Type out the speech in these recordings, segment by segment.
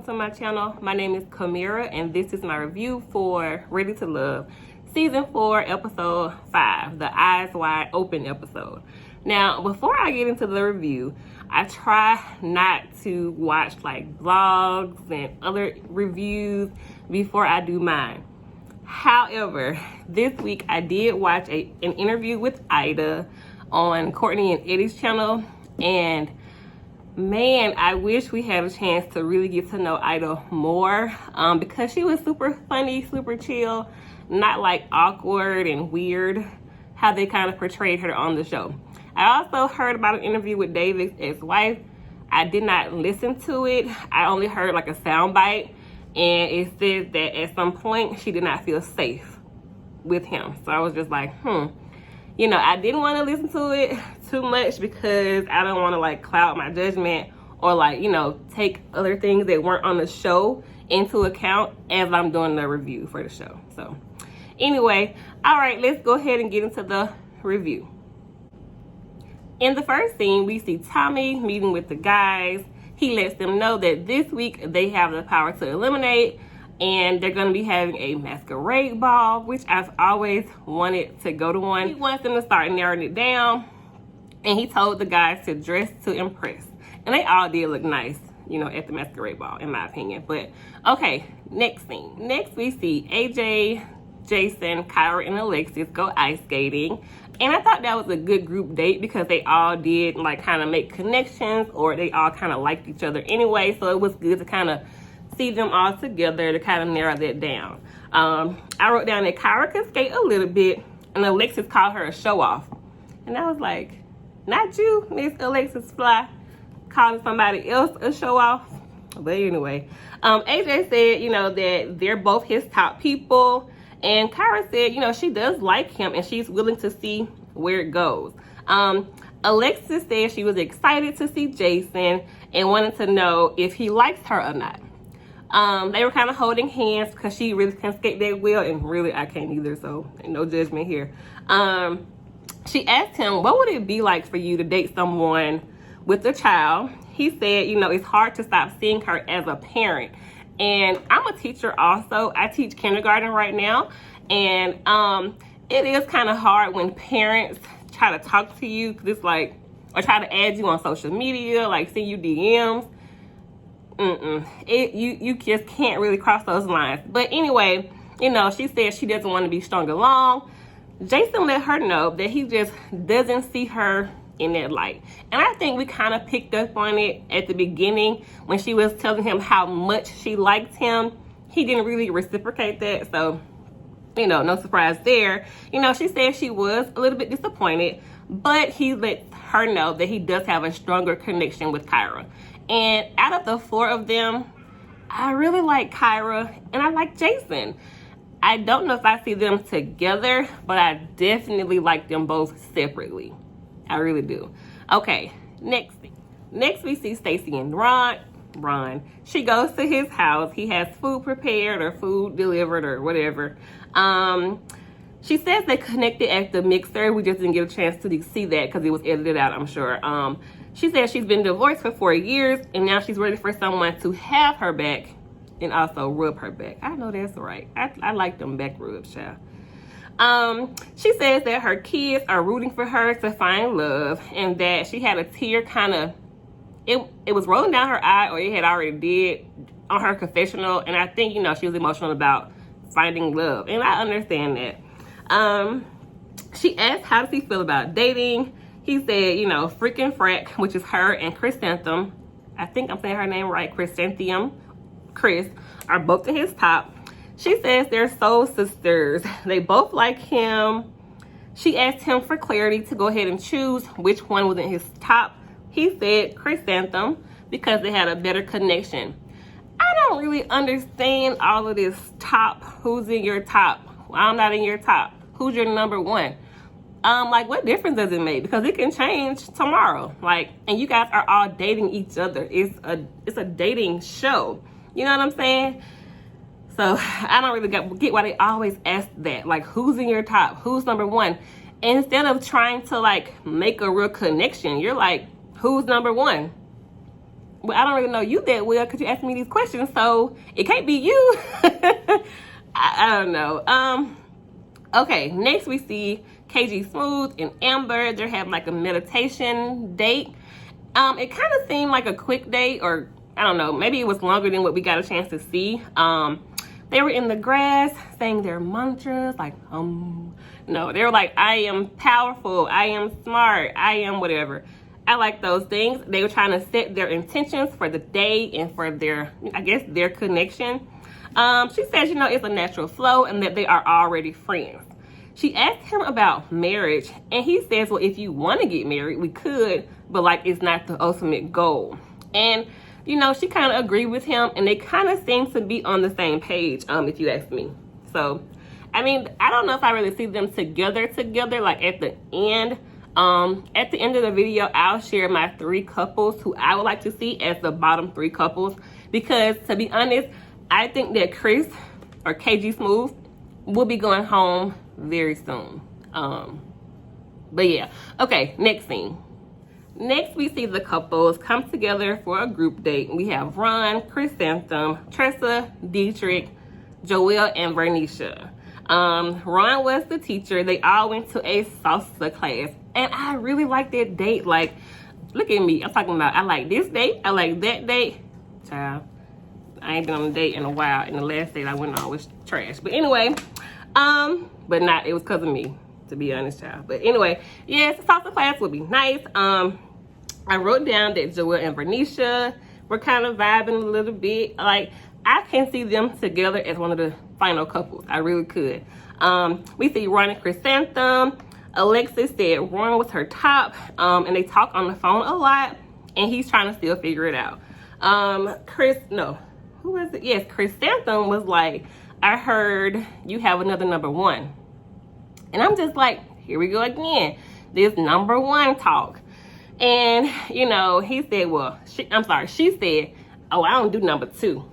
welcome to my channel. My name is Kyra and this is my review for Ready to Love Season 4, Episode 5, the Eyes Wide Open episode. Now, before I get into the review, I try not to watch like vlogs and other reviews before I do mine. However, this week I did watch an interview with Ida on Courtney and Eddie's channel, and man, I wish we had a chance to really get to know Ida more because she was super funny, super chill, not like awkward and weird how they kind of portrayed her on the show. I also heard about an interview with David's ex-wife. I did not listen to it. I only heard like a sound bite, and it said that at some point she did not feel safe with him. So I was just like, you know, I didn't want to listen to it too much because I don't want to like cloud my judgment or like, you know, take other things that weren't on the show into account as I'm doing the review for the show. So anyway, all right, let's go ahead and get into the review. In the first scene, we see Tommy meeting with the guys. He lets them know that this week they have the power to eliminate, and they're going to be having a masquerade ball, which I've always wanted to go to one. He wants them to start narrowing it down, and he told the guys to dress to impress. And they all did look nice, you know, at the masquerade ball, in my opinion. But, okay, next scene. Next, we see AJ, Jason, Kyra, and Alexis go ice skating. And I thought that was a good group date because they all did, like, kind of make connections, or they all kind of liked each other anyway. So it was good to kind of see them all together to kind of narrow that down. I wrote down that Kyra could skate a little bit, and Alexis called her a show-off. And I was like, not you, Miss Alexis Fly, calling somebody else a show-off. But anyway, AJ said, you know, that they're both his top people. And Kyra said, you know, she does like him and she's willing to see where it goes. Alexis said she was excited to see Jason and wanted to know if he likes her or not. They were kind of holding hands because she really can skate that well, and really I can't either, so no judgment here. She asked him, what would it be like for you to date someone with a child? He said, you know, it's hard to stop seeing her as a parent. And I'm a teacher also. I teach kindergarten right now. And it is kind of hard when parents try to talk to you, because it's like, or try to add you on social media, like send you DMs. You just can't really cross those lines. But anyway, you know, she said she doesn't want to be strung along. Jason let her know that he just doesn't see her in that light. And I think we kind of picked up on it at the beginning when she was telling him how much she liked him. He didn't really reciprocate that, so, you know, no surprise there. You know, she said she was a little bit disappointed, but he let her know that he does have a stronger connection with Kyra. And out of the four of them, I really like Kyra and I like Jason. I don't know if I see them together, but I definitely like them both separately. I really do. Okay, next we see Stacy and Ron. She goes to his house. He has food prepared or food delivered or whatever. She says they connected at the mixer. We just didn't get a chance to see that because it was edited out, I'm sure. She says she's been divorced for 4 years, and now she's ready for someone to have her back and also rub her back. I know that's right. I like them back rubs, child. She says that her kids are rooting for her to find love, and that she had a tear kind of, it was rolling down her eye, or it had already did on her confessional. And I think, you know, she was emotional about finding love, and I understand that. She asked how does he feel about dating. He said, you know, freaking frack, which is her and Chrysanthemum, I think I'm saying her name right, Chris, are both at his top. She says they're soul sisters. They both like him. She asked him for clarity to go ahead and choose which one was in his top. He said Chrysanthemum because they had a better connection. I don't really understand all of this top. Who's in your top? Well, I'm not in your top. Who's your number one? Like, what difference does it make? Because it can change tomorrow. Like, and you guys are all dating each other. It's a dating show. You know what I'm saying? So I don't really get why they always ask that. Like, who's in your top? Who's number one? And instead of trying to, like, make a real connection, you're like, who's number one? well, I don't really know you that well because you asked me these questions, so it can't be you. I don't know. Okay, next we see KG Smooth and Amber. They're having like a meditation date. It kind of seemed like a quick date, or I don't know, maybe it was longer than what we got a chance to see. They were in the grass saying their mantras, like, no, they were like, I am powerful, I am smart, I am whatever. I like those things. They were trying to set their intentions for the day and for their, I guess, their connection. She says, you know, it's a natural flow and that they are already friends. She asked him about marriage, and he says, well, if you want to get married, we could, but like, it's not the ultimate goal. And, you know, she kind of agreed with him, and they kind of seem to be on the same page, if you ask me. So, I mean, I don't know if I really see them together, like at the end. At the end of the video, I'll share my 3 couples who I would like to see as the bottom 3 couples, because to be honest, I think that Chris or KG Smooth will be going home very soon. But yeah, okay, next scene. Next, we see the couples come together for a group date. We have Ron, Chrysanthemum, Trista, Dietrich, Joelle, and Vernisha. Ron was the teacher. They all went to a salsa class, and I really like that date. Like, look at me. I'm talking about I like this date, I like that date. Child, I ain't been on a date in a while, and the last date I went on was trash. But anyway, but not, it was because of me, to be honest, child. But anyway, yes, the salsa class would be nice. I wrote down that Joelle and Vernisha were kind of vibing a little bit. Like, I can see them together as one of the final couples. I really could. We see Ron and Chrysanthemum. Alexis said Ron was her top, and they talk on the phone a lot, and he's trying to still figure it out. Who was it? Yes, Chrysanthemum was like, I heard you have another number 1. And I'm just like, here we go again. This number 1 talk. And, you know, he said, well, she said, oh, I don't do number 2.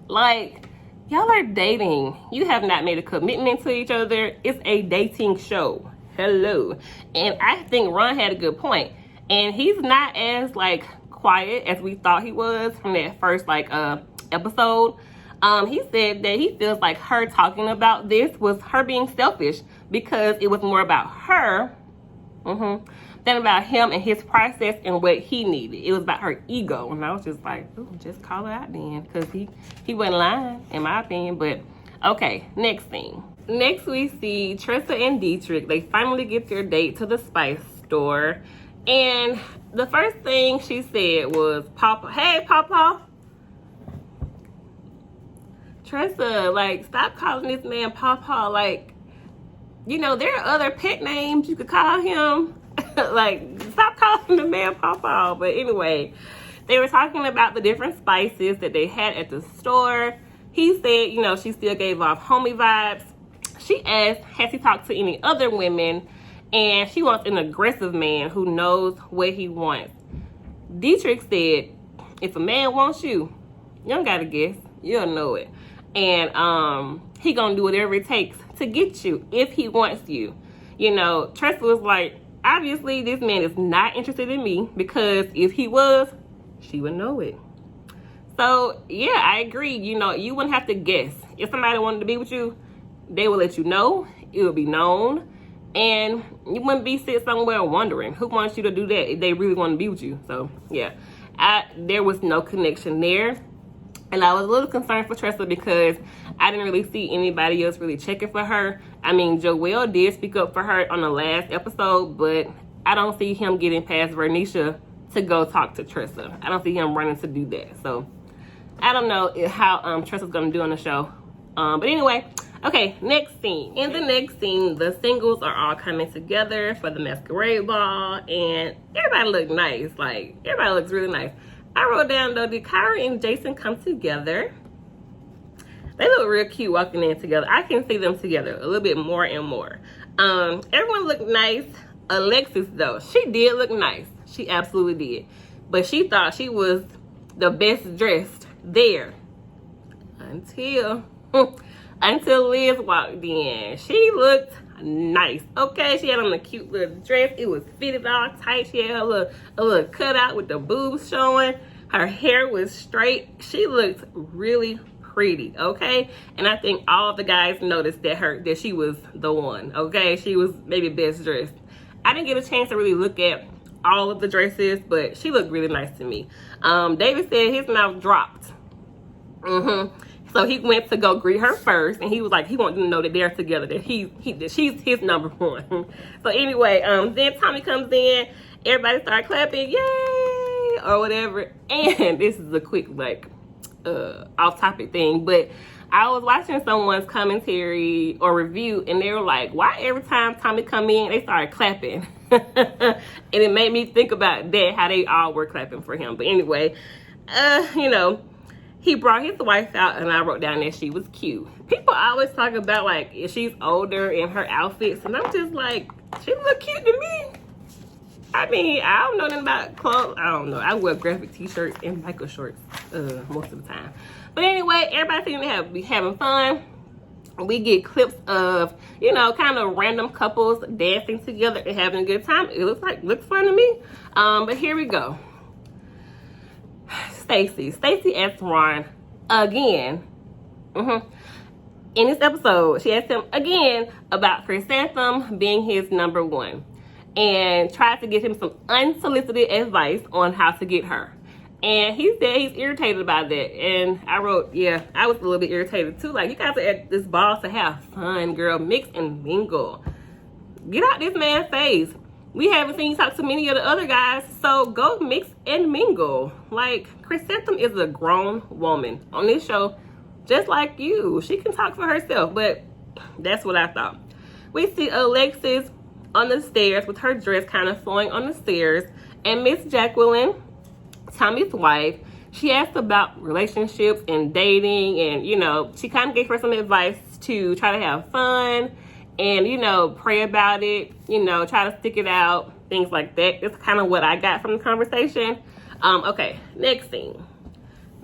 Like, y'all are dating. You have not made a commitment to each other. It's a dating show. Hello. And I think Ron had a good point. And he's not as, like, quiet as we thought he was from that first, like, episode. He said that he feels like her talking about this was her being selfish, because it was more about her than about him and his process and what he needed. It was about her ego. And I was just like, ooh, just call it out then, because he wasn't lying, in my opinion. But okay, next thing. Next, we see Trista and Dietrich. They finally get their date to the spice store. And the first thing she said was, Papa, hey, Papa. Trista, like, stop calling this man Papa. Like, you know, there are other pet names you could call him. Like, stop calling the man Papa. But anyway, they were talking about the different spices that they had at the store. He said, you know, she still gave off homie vibes. She asked, has he talked to any other women? And she wants an aggressive man who knows what he wants. Dietrich said, if a man wants you, you don't gotta guess, you'll know it. And he gonna do whatever it takes to get you if he wants you. You know, Trista was like, obviously this man is not interested in me, because if he was, she would know it. So yeah, I agree. You know, you wouldn't have to guess. If somebody wanted to be with you, they will let you know. It will be known. And you wouldn't be sit somewhere wondering who wants you to do that if they really want to be with you. So yeah, there was no connection there. And I was a little concerned for Trista, because I didn't really see anybody else really checking for her. I mean, Joelle did speak up for her on the last episode, but I don't see him getting past Vernisha to go talk to Trista. I don't see him running to do that. So I don't know how Trista's going to do on the show. But anyway, okay, next scene. In the next scene, the singles are all coming together for the Masquerade Ball, and everybody look nice. Like, everybody looks really nice. I wrote down, though, did Kyra and Jason come together? They look real cute walking in together. I can see them together a little bit more and more. Everyone looked nice. Alexis, though, she did look nice. She absolutely did. But she thought she was the best dressed there. Until Liz walked in. She looked nice. Okay, she had on a cute little dress. It was fitted all tight. She had a little cutout with the boobs showing. Her hair was straight. She looked really pretty, okay? And I think all of the guys noticed that she was the one, okay? She was maybe best dressed. I didn't get a chance to really look at all of the dresses, but she looked really nice to me. David said his mouth dropped. So he went to go greet her first, and he was like, he wanted to know that they're together, that she's his number one. So anyway, then Tommy comes in, everybody started clapping, yay, or whatever. And this is a quick off-topic thing, but I was watching someone's commentary or review, and they were like, why every time Tommy come in, they started clapping? And it made me think about that, how they all were clapping for him. But anyway, he brought his wife out, and I wrote down that she was cute. People always talk about, like, if she's older in her outfits, and I'm just like, she look cute to me. I mean, I don't know nothing about clothes. I don't know. I wear graphic t-shirts and biker shorts most of the time. But anyway, everybody seems to be having fun. We get clips of, kind of random couples dancing together and having a good time. It looks fun to me. But here we go. Stacy asked Ron again. In this episode, she asked him again about Chrysanthemum being his number one, and tried to give him some unsolicited advice on how to get her. And he said he's irritated by that. And I wrote, yeah, I was a little bit irritated too. Like, you guys are at this ball to have fun, girl. Mix and mingle. Get out this man's face. We haven't seen you talk to many of the other guys, so go mix and mingle. Like, Chrysanthemum is a grown woman on this show, just like you. She can talk for herself, but that's what I thought. We see Alexis on the stairs with her dress kind of flowing on the stairs, and Miss Jacqueline, Tommy's wife, she asked about relationships and dating, and she kind of gave her some advice to try to have fun and pray about it, try to stick it out, things like that. That's kind of what I got from the conversation. Okay, next thing.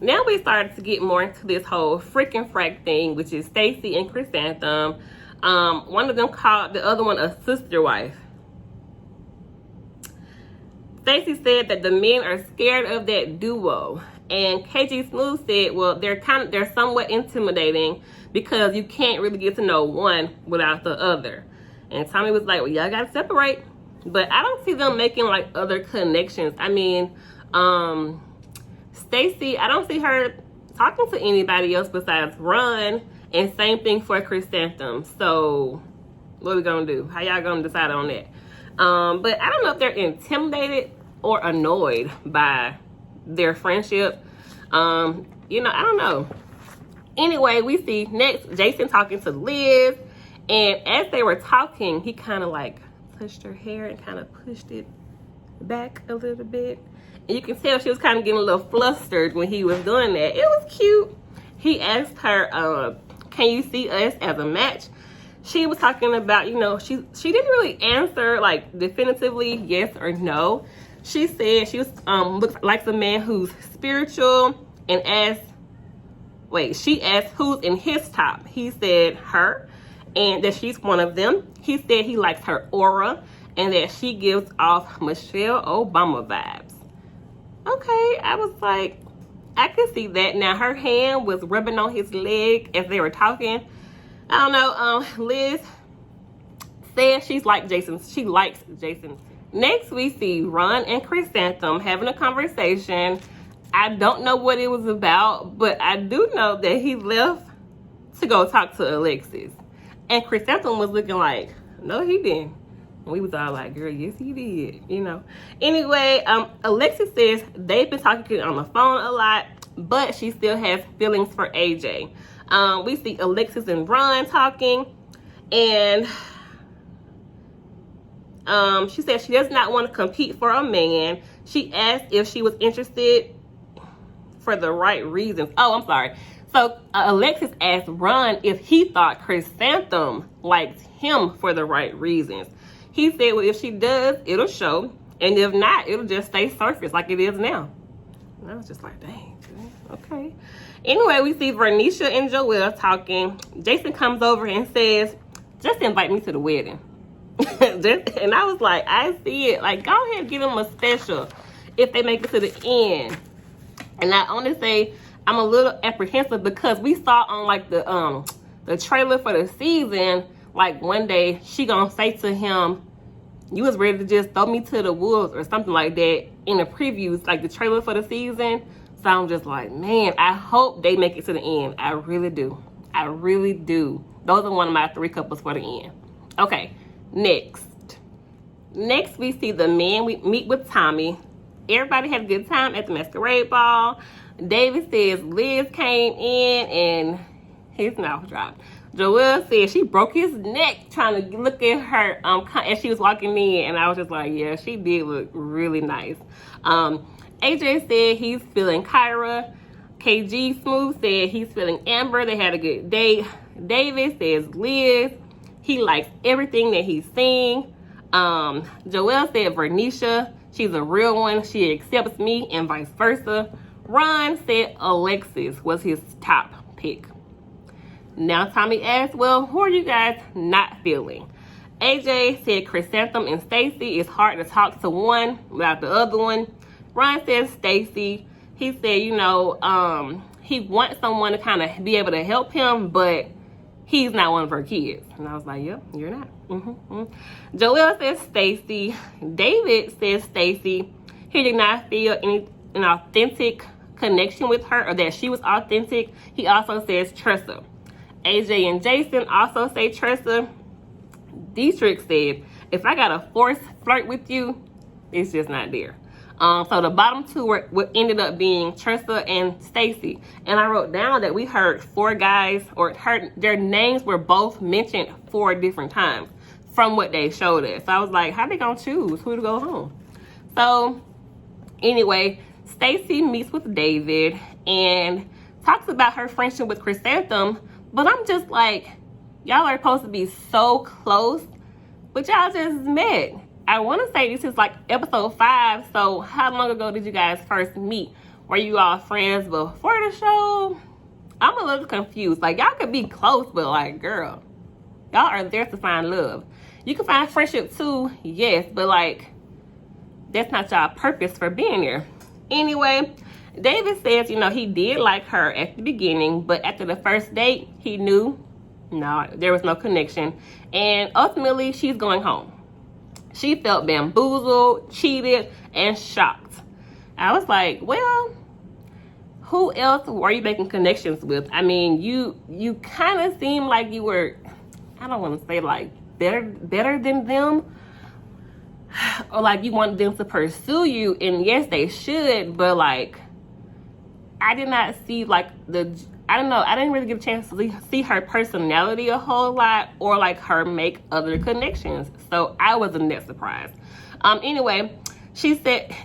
Now we started to get more into this whole freaking frack thing, which is Stacy and Chrysanthemum. One of them called the other one a sister wife. Stacy said that the men are scared of that duo, and KG Smooth said, well, they're somewhat intimidating because you can't really get to know one without the other. And Tommy was like, well, y'all gotta separate. But I don't see them making like other connections. I mean, Stacy, I don't see her talking to anybody else besides Ron, and same thing for Chrysanthemum. So what are we gonna do? How y'all gonna decide on that? But I don't know if they're intimidated or annoyed by their friendship. I don't know. Anyway, we see next Jason talking to Liz, and as they were talking, he kind of like pushed her hair and kind of pushed it back a little bit. And you can tell she was kind of getting a little flustered when he was doing that. It was cute. He asked her, can you see us as a match? She was talking about, she didn't really answer like definitively yes or no. She said she was looks like a man who's spiritual, and she asked who's in his top. He said her, and that she's one of them. He said he likes her aura, and that she gives off Michelle Obama vibes. Okay, I was like, I could see that. Now her hand was rubbing on his leg as they were talking. I don't know. Liz said she likes Jason. Next, we see Ron and Chrysanthemum having a conversation. I don't know what it was about, but I do know that he left to go talk to Alexis. And Chrysanthemum was looking like, no, he didn't. And we was all like, girl, yes, he did, Anyway, Alexis says they've been talking on the phone a lot, but she still has feelings for AJ. We see Alexis and Ron talking, and she said she does not want to compete for a man. She asked if she was interested for the right reasons. Oh, I'm sorry. So Alexis asked Ron if he thought Chrysanthemum liked him for the right reasons. He said, well, if she does, it'll show. And if not, it'll just stay surface like it is now. And I was just like, dang, okay. Anyway, we see Vernisha and Joelle talking. Jason comes over and says, just invite me to the wedding. And I was like, I see it. Like, go ahead and give them a special if they make it to the end. And I only say I'm a little apprehensive because we saw on like the trailer for the season, like one day she gonna say to him, you was ready to just throw me to the wolves or something like that in the previews, like the trailer for the season. So I'm just like, man, I hope they make it to the end. I really do. I really do. Those are one of my 3 couples for the end. Okay, next we see the men. We meet with Tommy. Everybody had a good time at the Masquerade Ball. David says Liz came in and his mouth dropped. Joelle said she broke his neck trying to look at her as she was walking in, and I was just like, yeah, she did look really nice. AJ said he's feeling Kyra. KG Smooth said he's feeling Amber. They had a good day. David says Liz. He likes everything that he's seeing. Joelle said Vernisha. She's a real one. She accepts me and vice versa. Ron said Alexis was his top pick. Now Tommy asked, well, who are you guys not feeling? AJ said Chrysanthem and Stacy. It's hard to talk to one without the other one. Ron said Stacy. He said, you know, he wants someone to kind of be able to help him, but he's not one of her kids. And I was like, yep, you're not. Joelle says Stacy. David says Stacy. He did not feel an authentic connection with her, or that she was authentic. He also says Trista. AJ and Jason also say Trista. Dietrich said, if I got a forced flirt with you, it's just not there. So the bottom 2 ended up being Trista and Stacy. And I wrote down that we heard 4 guys, or heard their names were both mentioned 4 different times from what they showed us. So I was like, how they gonna choose who to go home? So anyway, Stacy meets with David and talks about her friendship with Chrysanthem. But I'm just like, y'all are supposed to be so close, but y'all just met. I want to say this is like episode 5. So how long ago did you guys first meet? Were you all friends before the show? I'm a little confused. Like, y'all could be close, but like, girl, y'all are there to find love. You can find friendship too, yes, but like, that's not y'all purpose for being there. Anyway, David says, you know, he did like her at the beginning, but after the first date, he knew, no, there was no connection. And ultimately, she's going home. She felt bamboozled, cheated, and shocked. I was like, well, who else were you making connections with? I mean, you kind of seem like you were, I don't want to say like better than them, or like you wanted them to pursue you. And yes, they should, but like, I did not see like I don't know, I didn't really get a chance to see her personality a whole lot, or like her make other connections. So I wasn't that surprised. Anyway,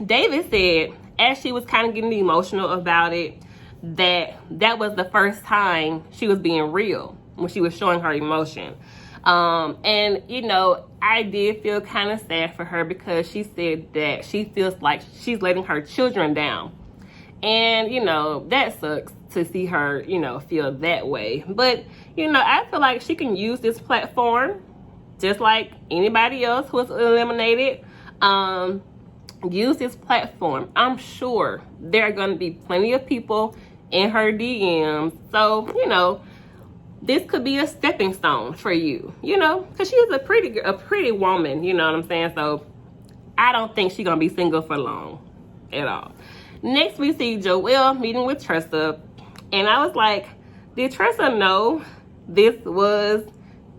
David said, as she was kind of getting emotional about it, that was the first time she was being real when she was showing her emotion. And you know, I did feel kind of sad for her because she said that she feels like she's letting her children down. And, you know, that sucks to see her, you know, feel that way. But, you know, I feel like she can use this platform just like anybody else who was eliminated. Use this platform. I'm sure there are going to be plenty of people in her DMs. So, you know, this could be a stepping stone for you, you know, because she's a pretty woman, you know what I'm saying? So I don't think she's going to be single for long at all. Next, we see Joelle meeting with Trista. And I was like, did Trista know this was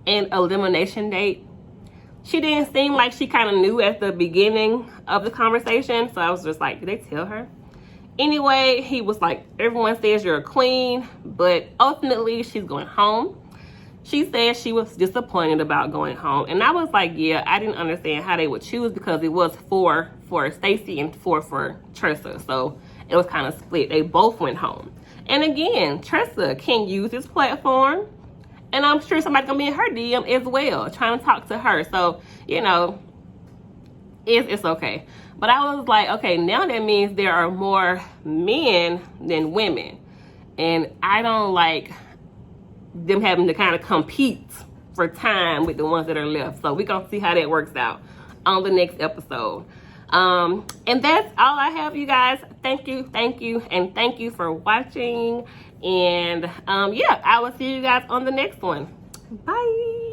an elimination date? She didn't seem like she kind of knew at the beginning of the conversation. So I was just like, did they tell her? Anyway, he was like, everyone says you're a queen, but ultimately she's going home. She said she was disappointed about going home. And I was like, yeah, I didn't understand how they would choose, because it was 4 for Stacy and 4 for Trista. So it was kind of split. They both went home. And again, Trista can use this platform. And I'm sure somebody's going to be in her DM as well, trying to talk to her. So, you know, it's okay. But I was like, okay, now that means there are more men than women. And I don't like them having to kind of compete for time with the ones that are left. So we're gonna see how that works out on the next episode. And that's all I have, you guys. Thank you, and thank you for watching. And yeah, I will see you guys on the next one. Bye.